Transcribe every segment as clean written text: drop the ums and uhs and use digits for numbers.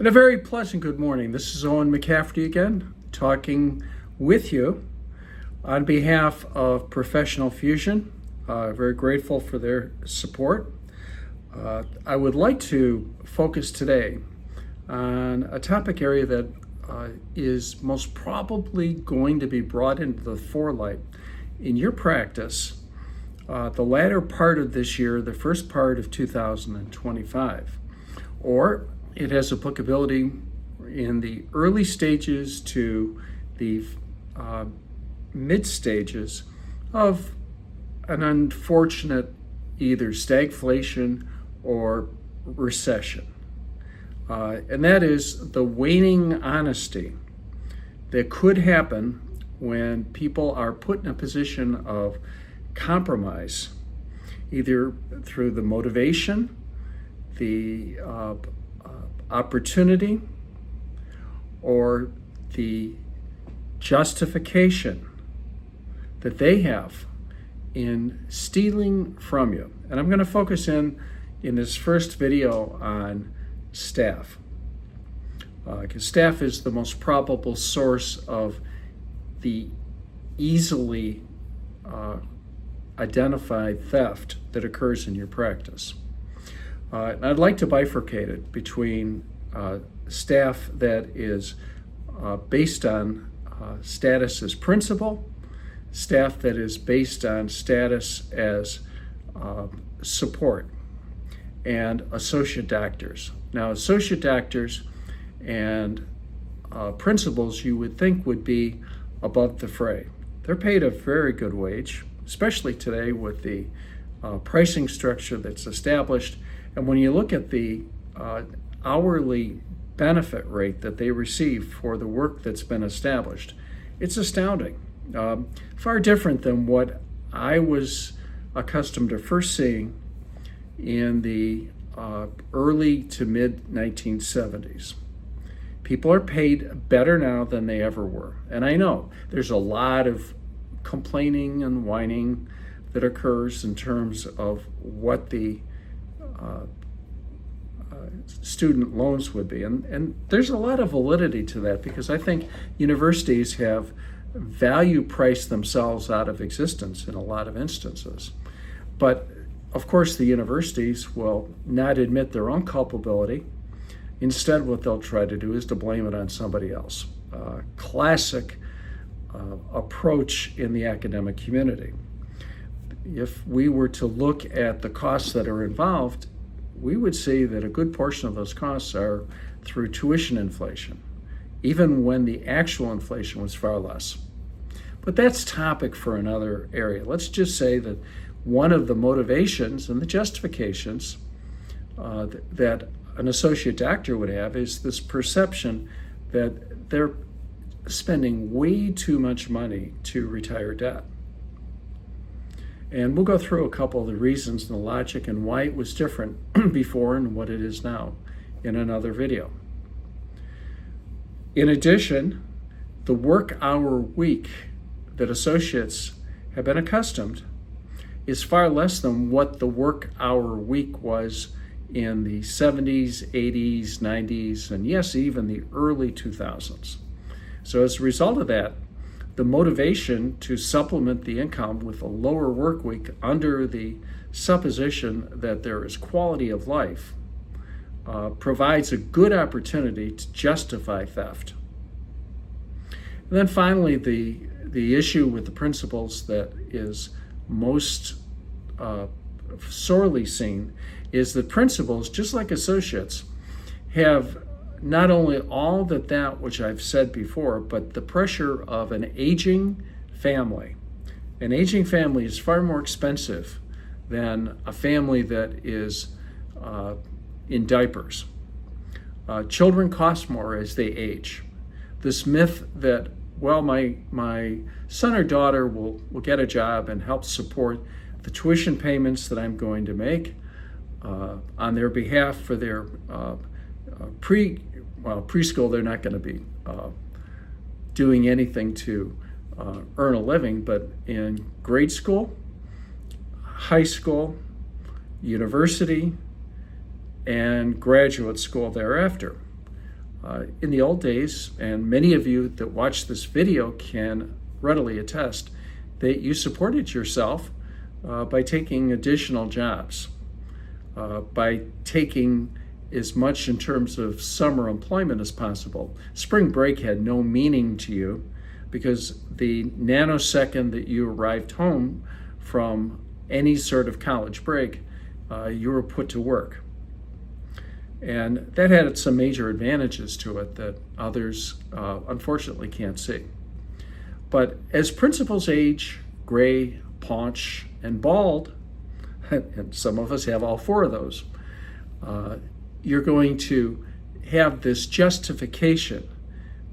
And a very pleasant good morning. This is Owen McCafferty again, talking with you on behalf of Professional Fusion. Very grateful for their support. I would like to focus today on a topic area that is most probably going to be brought into the forelight in your practice the latter part of this year, the first part of 2025, or it has applicability in the early stages to the mid stages of an unfortunate either stagflation or recession. And that is the waning honesty that could happen when people are put in a position of compromise, either through the motivation, the opportunity, or the justification that they have in stealing from you. And I'm going to focus in this first video on staff, because staff is the most probable source of the easily identified theft that occurs in your practice. And I'd like to bifurcate it between staff that is based on status as principal, staff that is based on status as support, and associate doctors. Now, associate doctors and principals you would think would be above the fray. They're paid a very good wage, especially today with the pricing structure that's established. And when you look at the hourly benefit rate that they receive for the work that's been established, it's astounding. Far different than what I was accustomed to first seeing in the early to mid 1970s. People are paid better now than they ever were. And I know there's a lot of complaining and whining that occurs in terms of what the student loans would be. And there's a lot of validity to that, because I think universities have value priced themselves out of existence in a lot of instances. But of course, the universities will not admit their own culpability. Instead, what they'll try to do is to blame it on somebody else. Classic approach in the academic community. If we were to look at the costs that are involved, we would see that a good portion of those costs are through tuition inflation, even when the actual inflation was far less. But that's topic for another area. Let's just say that one of the motivations and the justifications that an associate doctor would have is this perception that they're spending way too much money to retire debt. And we'll go through a couple of the reasons and the logic and why it was different before and what it is now in another video. In addition, the work hour week that associates have been accustomed is far less than what the work hour week was in the 70s, 80s, 90s, and yes, even the early 2000s. So as a result of that, the motivation to supplement the income with a lower work week under the supposition that there is quality of life provides a good opportunity to justify theft. And then finally, the issue with the principals that is most sorely seen is that principals, just like associates, have not only all that which I've said before, but the pressure of an aging family. An aging family is far more expensive than a family that is in diapers. Children cost more as they age. This myth that, well, my son or daughter will get a job and help support the tuition payments that I'm going to make on their behalf for their preschool, they're not going to be doing anything to earn a living, but in grade school, high school, university, and graduate school thereafter, In the old days, and many of you that watch this video can readily attest, that you supported yourself by taking additional jobs, by taking as much in terms of summer employment as possible. Spring break had no meaning to you because the nanosecond that you arrived home from any sort of college break, you were put to work. And that had some major advantages to it that others unfortunately can't see. But as principals age, gray, paunch, and bald, and some of us have all four of those, you're going to have this justification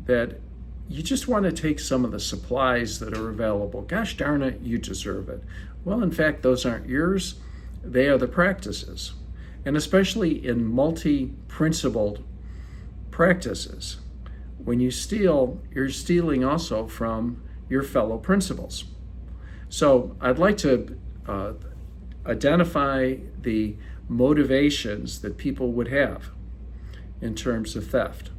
that you just want to take some of the supplies that are available. Gosh darn it, you deserve it. Well, in fact, those aren't yours. They are the practices. And especially in multi-principled practices, when you steal, you're stealing also from your fellow principals. So I'd like to identify the motivations that people would have in terms of theft.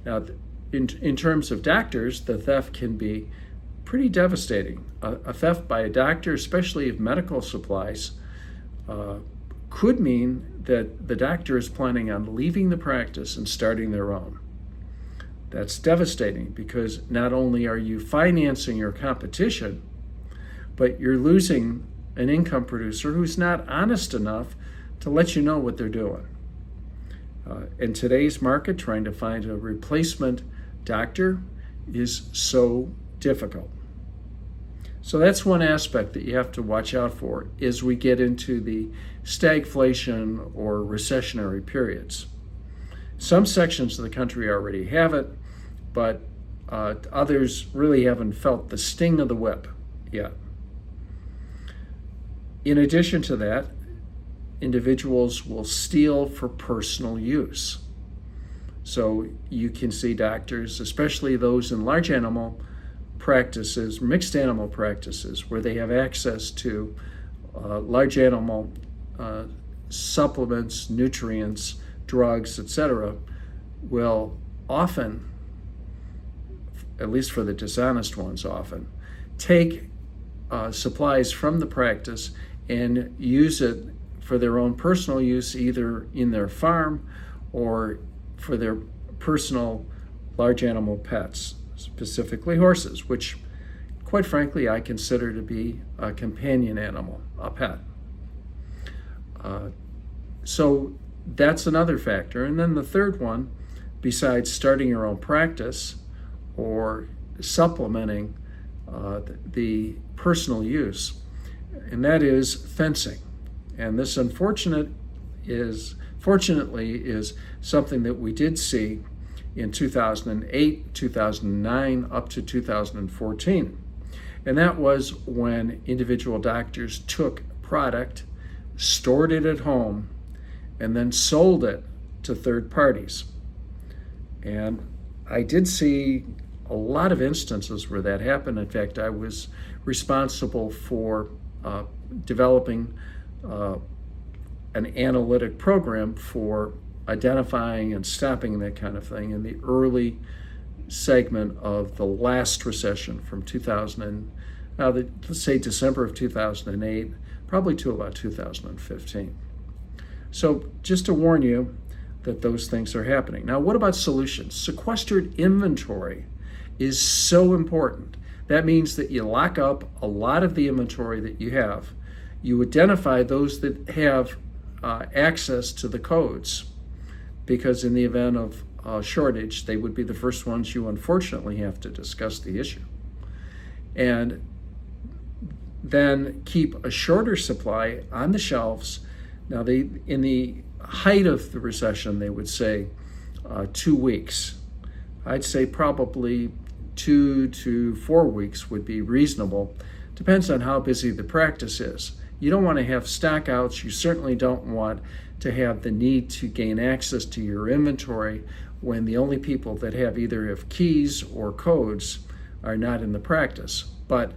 Now, in terms of doctors, the theft can be pretty devastating. A theft by a doctor, especially of medical supplies, could mean that the doctor is planning on leaving the practice and starting their own. That's devastating because not only are you financing your competition, but you're losing an income producer who's not honest enough to let you know what they're doing. In today's market, trying to find a replacement doctor is so difficult. So that's one aspect that you have to watch out for as we get into the stagflation or recessionary periods. Some sections of the country already have it, but others really haven't felt the sting of the whip yet. In addition to that, individuals will steal for personal use. So you can see doctors, especially those in large animal practices, mixed animal practices, where they have access to large animal supplements, nutrients, drugs, etc., will often, at least for the dishonest ones often, take supplies from the practice and use it for their own personal use, either in their farm or for their personal large animal pets, specifically horses, which quite frankly I consider to be a companion animal, a pet. So that's another factor. And then the third one, besides starting your own practice or supplementing the personal use, and that is fencing. And this fortunately is something that we did see in 2008, 2009, up to 2014. And that was when individual doctors took product, stored it at home, and then sold it to third parties. And I did see a lot of instances where that happened. In fact, I was responsible for developing an analytic program for identifying and stopping that kind of thing in the early segment of the last recession from 2000 let's say December of 2008, probably to about 2015. So just to warn you that those things are happening. Now, what about solutions? Sequestered inventory is so important. That means that you lock up a lot of the inventory that you have. You identify those that have access to the codes, because in the event of a shortage, they would be the first ones you unfortunately have to discuss the issue. And then keep a shorter supply on the shelves. Now, in the height of the recession, they would say 2 weeks. I'd say probably 2 to 4 weeks would be reasonable. Depends on how busy the practice is. You don't want to have stockouts. You certainly don't want to have the need to gain access to your inventory when the only people that either have keys or codes are not in the practice. But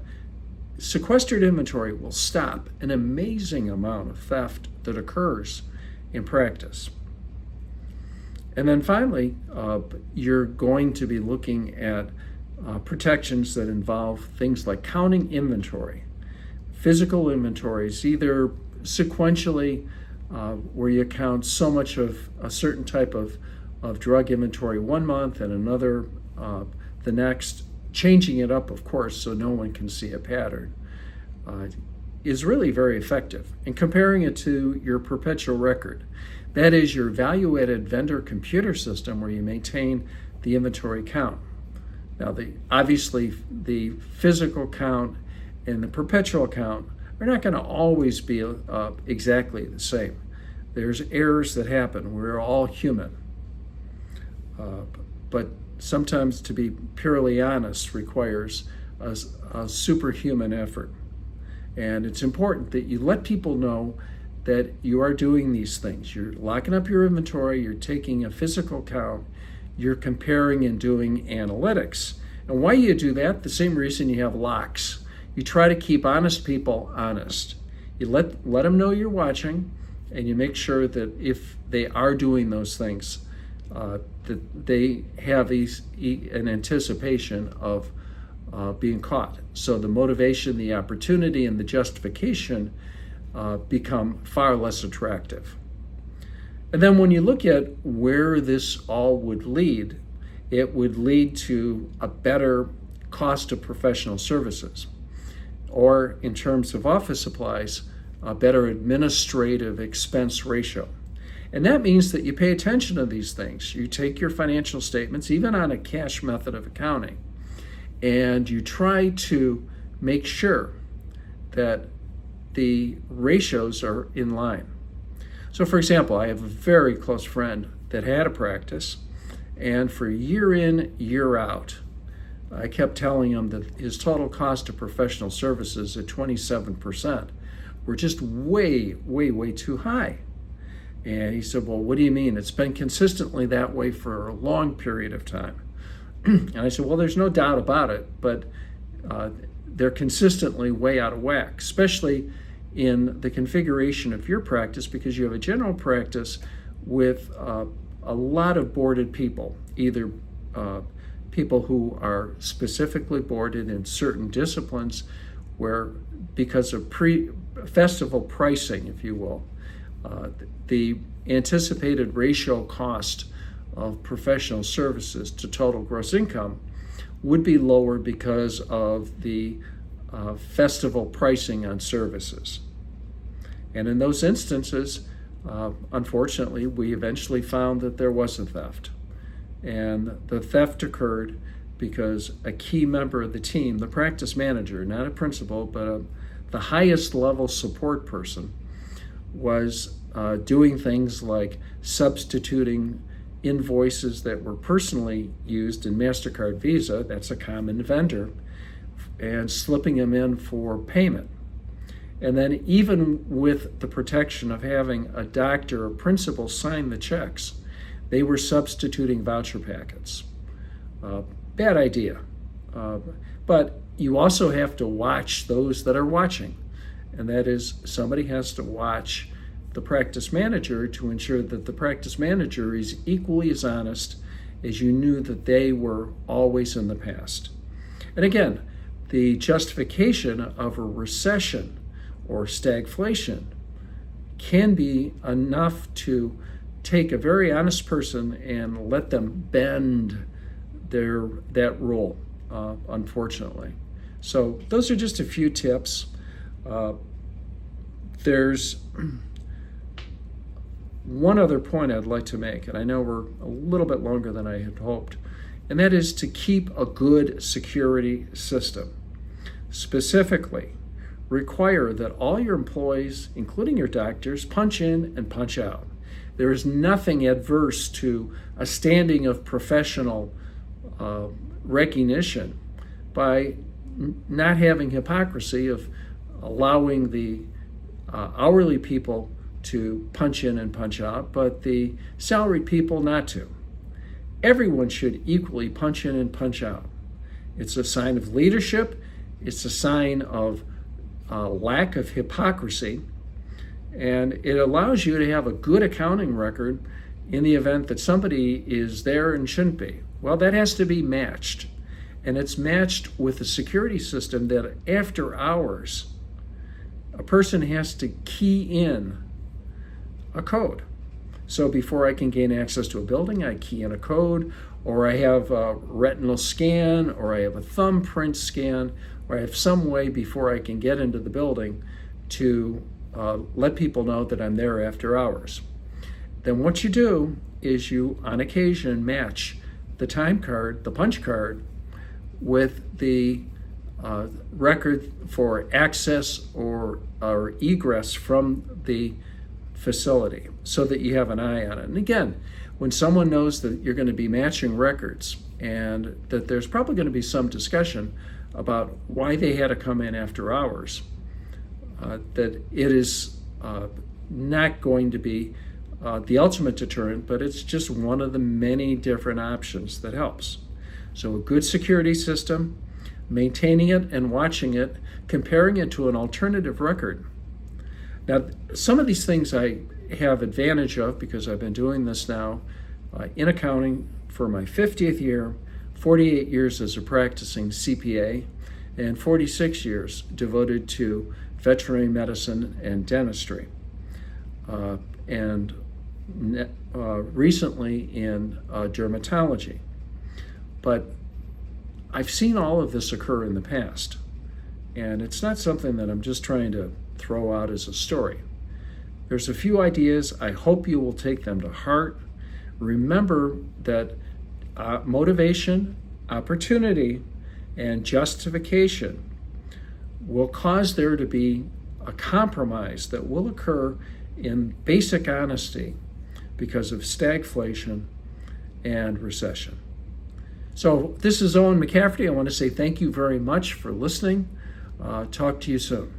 sequestered inventory will stop an amazing amount of theft that occurs in practice. And then finally, you're going to be looking at protections that involve things like counting inventory, physical inventories, either sequentially, where you count so much of a certain type of drug inventory one month and another the next, changing it up, of course, so no one can see a pattern, is really very effective. And comparing it to your perpetual record, that is your value-added vendor computer system where you maintain the inventory count. Now, obviously, the physical count and the perpetual count are not going to always be exactly the same. There's errors that happen. We're all human. But sometimes to be purely honest requires a superhuman effort. And it's important that you let people know that you are doing these things. You're locking up your inventory, you're taking a physical count, you're comparing and doing analytics. And why you do that? The same reason you have locks. You try to keep honest people honest. You let them know you're watching, and you make sure that if they are doing those things, that they have an anticipation of being caught. So the motivation, the opportunity, and the justification become far less attractive. And then when you look at where this all would lead, it would lead to a better cost of professional services, or in terms of office supplies, a better administrative expense ratio. And that means that you pay attention to these things. You take your financial statements, even on a cash method of accounting, and you try to make sure that the ratios are in line. So for example, I have a very close friend that had a practice, and for year in, year out, I kept telling him that his total cost of professional services at 27% were just way, way, way too high. And he said, well, what do you mean? It's been consistently that way for a long period of time. And I said, well, there's no doubt about it, but they're consistently way out of whack, especially in the configuration of your practice, because you have a general practice with a lot of boarded people, either people who are specifically boarded in certain disciplines where, because of festival pricing, if you will, the anticipated ratio cost of professional services to total gross income would be lower because of the festival pricing on services. And in those instances, unfortunately, we eventually found that there was a theft. And the theft occurred because a key member of the team, the practice manager, not a principal, but the highest level support person, was doing things like substituting invoices that were personally used in MasterCard Visa, that's a common vendor, and slipping them in for payment. And then even with the protection of having a doctor or principal sign the checks, they were substituting voucher packets. Bad idea. But you also have to watch those that are watching. And that is, somebody has to watch the practice manager to ensure that the practice manager is equally as honest as you knew that they were always in the past. And again, the justification of a recession or stagflation can be enough to take a very honest person and let them bend that rule, unfortunately. So those are just a few tips. There's one other point I'd like to make, and I know we're a little bit longer than I had hoped, and that is to keep a good security system. Specifically, require that all your employees, including your doctors, punch in and punch out. There is nothing adverse to a standing of professional recognition by not having hypocrisy of allowing the hourly people to punch in and punch out, but the salaried people not to. Everyone should equally punch in and punch out. It's a sign of leadership. It's a sign of lack of hypocrisy, and it allows you to have a good accounting record in the event that somebody is there and shouldn't be. Well, that has to be matched. And it's matched with a security system that after hours, a person has to key in a code. So before I can gain access to a building, I key in a code, or I have a retinal scan, or I have a thumbprint scan, or I have some way before I can get into the building to let people know that I'm there after hours. Then what you do is you, on occasion, match the time card, the punch card, with the record for access or egress from the facility, so that you have an eye on it. And again, when someone knows that you're going to be matching records and that there's probably going to be some discussion about why they had to come in after hours, that it is not going to be the ultimate deterrent, but it's just one of the many different options that helps. So a good security system, maintaining it and watching it, comparing it to an alternative record. Now, some of these things I have advantage of because I've been doing this now in accounting for my 50th year, 48 years as a practicing CPA, and 46 years devoted to veterinary medicine and dentistry. And recently in dermatology. But I've seen all of this occur in the past, and it's not something that I'm just trying to throw out as a story. There's a few ideas. I hope you will take them to heart. Remember that motivation, opportunity, and justification will cause there to be a compromise that will occur in basic honesty because of stagflation and recession. So this is Owen McCafferty. I want to say thank you very much for listening. Talk to you soon.